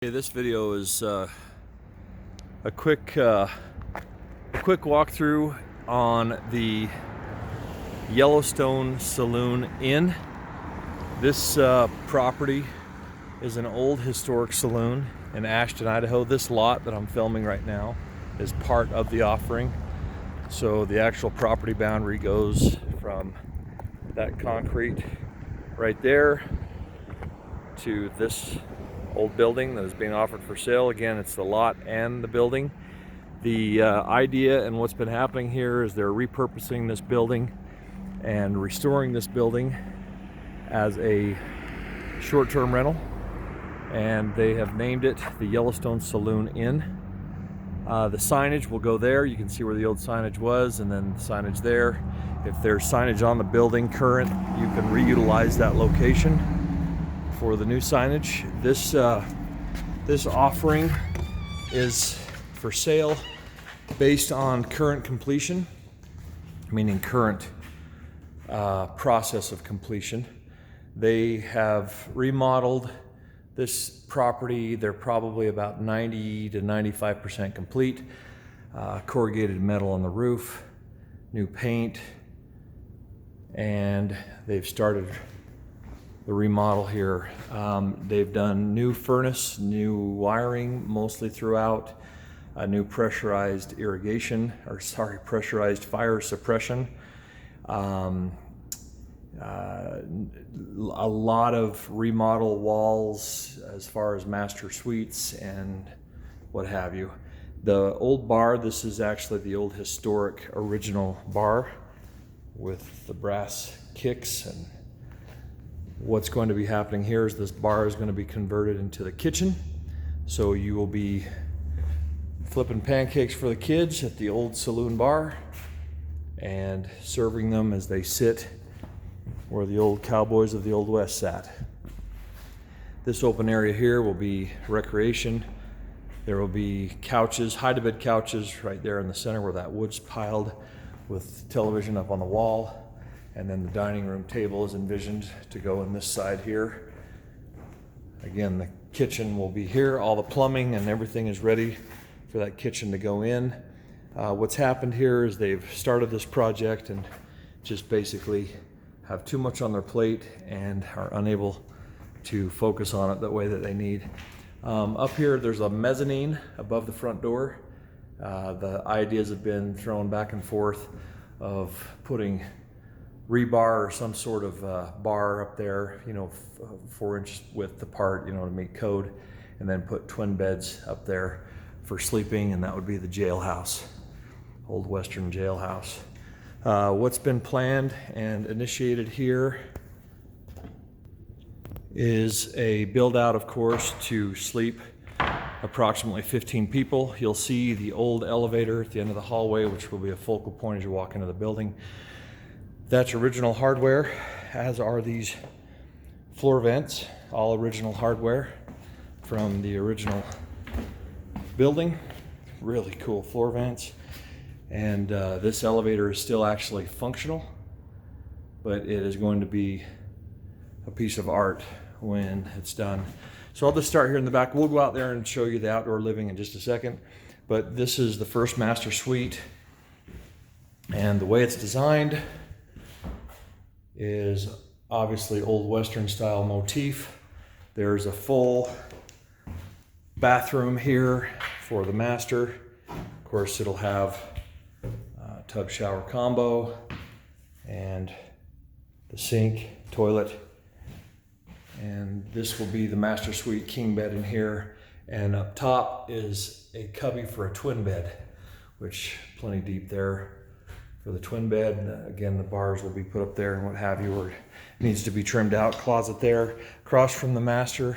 This video is a quick walkthrough on the Yellowstone Saloon Inn. This property is an old historic saloon in Ashton, Idaho. This lot that I'm filming right now is part of the offering. So the actual property boundary goes from that concrete right there to this old building that is being offered for sale. Again, it's the lot and the building. The idea and what's been happening here is they're repurposing this building and restoring this building as a short-term rental, and they have named it the Yellowstone Saloon Inn. The signage will go there. You can see where the old signage was, and then the signage there. If there's signage on the building current, you can reutilize that location for the new signage. This offering is for sale based on current completion, meaning current process of completion. They have remodeled this property. They're probably about 90 to 95% complete. Corrugated metal on the roof, new paint, and they've started the remodel here. They've done new furnace, new wiring mostly throughout, a new pressurized pressurized fire suppression. A lot of remodel walls as far as master suites and what have you. The old bar, this is actually the old historic original bar with the brass kicks, and what's going to be happening here is this bar is going to be converted into the kitchen. So you will be flipping pancakes for the kids at the old saloon bar and serving them as they sit where the old Cowboys of the Old West sat. This open area here will be recreation. There will be couches, hide-to-bed couches right there in the center where that wood's piled, with television up on the wall. And then the dining room table is envisioned to go in this side here. Again, the kitchen will be here. All the plumbing and everything is ready for that kitchen to go in. What's happened here is they've started this project and just basically have too much on their plate and are unable to focus on it the way that they need. Up here, there's a mezzanine above the front door. The ideas have been thrown back and forth of putting rebar or some sort of bar up there, 4 inches width apart, to meet code, and then put twin beds up there for sleeping, and that would be the jailhouse, old Western jailhouse. What's been planned and initiated here is a build out, of course, to sleep approximately 15 people. You'll see the old elevator at the end of the hallway, which will be a focal point as you walk into the building. That's original hardware, as are these floor vents, all original hardware from the original building. Really cool floor vents. And this elevator is still actually functional, but it is going to be a piece of art when it's done. So I'll just start here in the back. We'll go out there and show you the outdoor living in just a second. But this is the first master suite, and the way it's designed is obviously old Western style motif. There's a full bathroom here for the master. Of course, it'll have a tub shower combo and the sink, toilet, and this will be the master suite king bed in here. And up top is a cubby for a twin bed, which plenty deep there for the twin bed. Again, the bars will be put up there and what have you, or it needs to be trimmed out. Closet there. Across from the master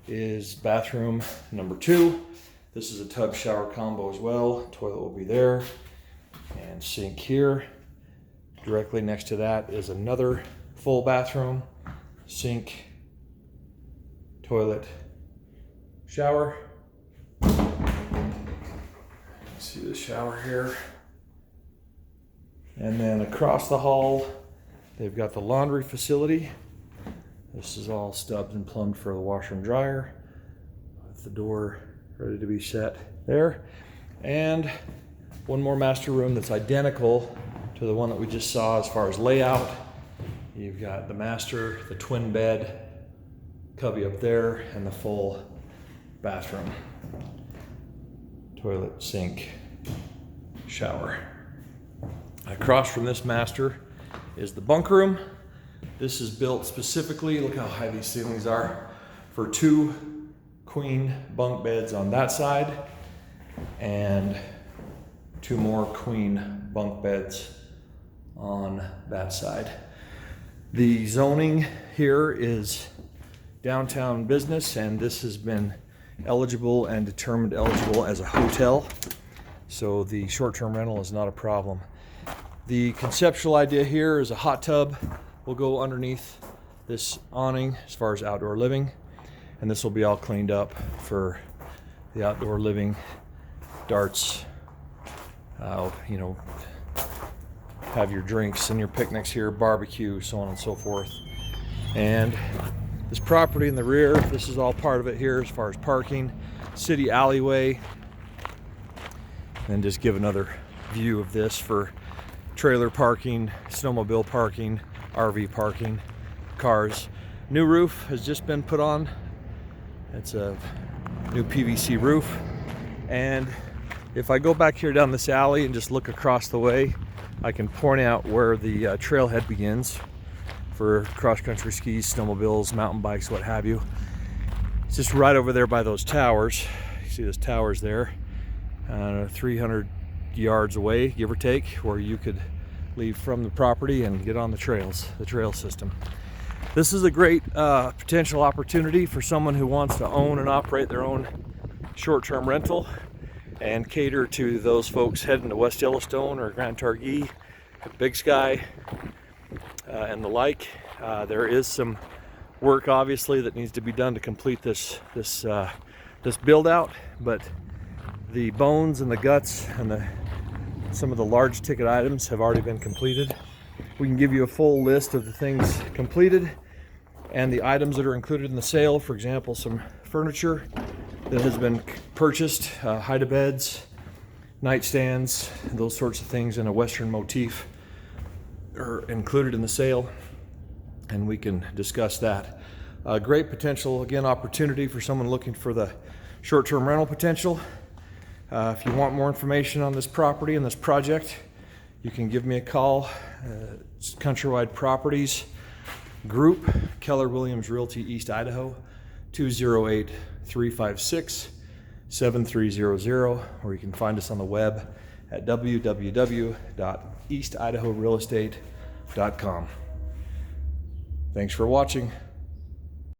is bathroom number 2. This is a tub shower combo as well. Toilet will be there, and sink here. Directly next to that is another full bathroom, sink, toilet, shower. See the shower here. And then across the hall, they've got the laundry facility. This is all stubbed and plumbed for the washer and dryer. with the door ready to be set there. And one more master room that's identical to the one that we just saw as far as layout. You've got the master, the twin bed, cubby up there, and the full bathroom. Toilet, sink, shower. Across from this master is the bunk room. This is built specifically, look how high these ceilings are, for 2 queen bunk beds on that side and 2 more queen bunk beds on that side. The zoning here is downtown business, and this has been eligible and determined eligible as a hotel. So the short-term rental is not a problem. The conceptual idea here is a hot tub will go underneath this awning as far as outdoor living, and this will be all cleaned up for the outdoor living, darts, you know, have your drinks and your picnics here, barbecue, so on and so forth. And this property in the rear, this is all part of it here as far as parking, city alleyway, and just give another view of this for trailer parking, snowmobile parking, RV parking, cars. New roof has just been put on. It's a new PVC roof. And if I go back here down this alley and just look across the way, I can point out where the trailhead begins for cross-country skis, snowmobiles, mountain bikes, what have you. It's just right over there by those towers. You see those towers there, 300 yards away, give or take, where you could leave from the property and get on the trails, the trail system. This is a great potential opportunity for someone who wants to own and operate their own short-term rental and cater to those folks heading to West Yellowstone or Grand Targhee, Big Sky, and the like. There is some work obviously that needs to be done to complete this build out, but the bones and the guts and some of the large ticket items have already been completed. We can give you a full list of the things completed and the items that are included in the sale. For example, some furniture that has been purchased, hide-a-beds, nightstands, those sorts of things in a Western motif are included in the sale, and we can discuss that. Great potential, again, opportunity for someone looking for the short-term rental potential. If you want more information on this property and this project, you can give me a call. It's Countrywide Properties Group, Keller Williams Realty, East Idaho, 208-356-7300, or you can find us on the web at www.eastidahorealestate.com. Thanks for watching.